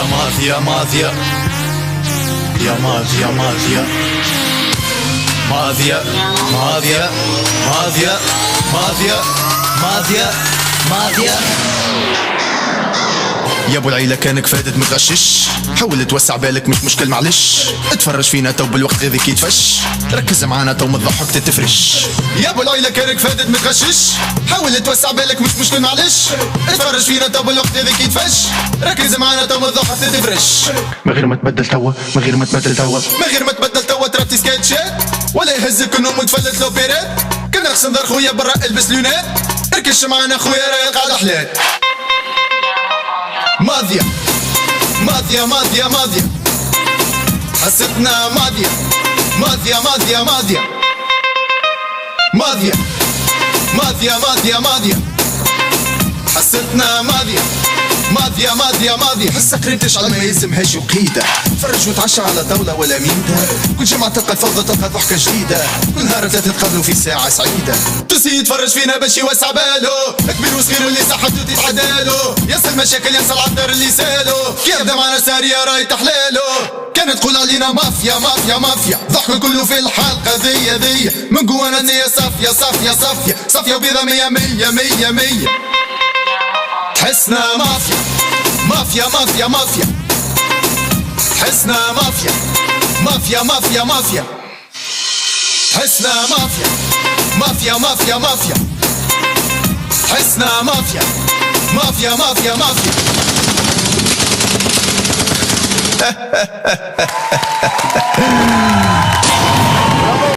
ماضية ماضية ماضية يا ماضية ماضية ماضية ماضية ماضية ماضية ماضية ماضية. يا ابو العيلة كانك فادت متغشش، حاول توسع بالك مش مشكل معلش، اتفرج فينا تو بالوقت غيرك يتفش، ركز معانا تو متضحك تتفرش. يا ابو العيلة كانك فادت متغشش، حاول توسع بالك مش مشكل معلش، اتفرج فينا تو بالوقت غيرك يتفش، ركز معانا تو متضحك تتفرش. من غير ما تبدل توا، من غير ما تبدل توا، من غير ما تبدل توا تربتي سكيتشات، ولا يهزك النوم وتفلت لوبيرات، كان رخص نظر خويا برا البس لونات، اركش معانا خويا راهي القعدة حلات. ماضية ماضية ماضية ماضية حستنا ماضية ماضية ماضية ماضية ماضية ماضية ماضية ماضية حستنا ماضية ماضية ماضية ماضية. حسك قريتش على ما يلزمهاش وقيدة، فرج وتعشى على طاولة ولا ميدة، كل جمعة تلقى الفوضى تلقى ضحكة جديدة، كل نهار ثلاثة تقابلوا في ساعة سعيدة. تسي يتفرج فينا باش يوسع باله، كبير وصغير اللي صحته تتعدالو، ينسى المشاكل ينسى العذر اللي سالو، كي يبدا معنا سارية راهي تحلالو. كانت تقول علينا مافيا مافيا مافيا، ضحك كله في الحلقة ذي من جوانا النية صافية صافية صافية صافية وبيضة مية مية مية مية. تحسنا مافيا مافيا مافيا مافيا، تحسنا مافيا مافيا مافيا مافيا، تحسنا مافيا مافيا مافيا مافيا، تحسنا مافيا مافيا مافيا مافيا.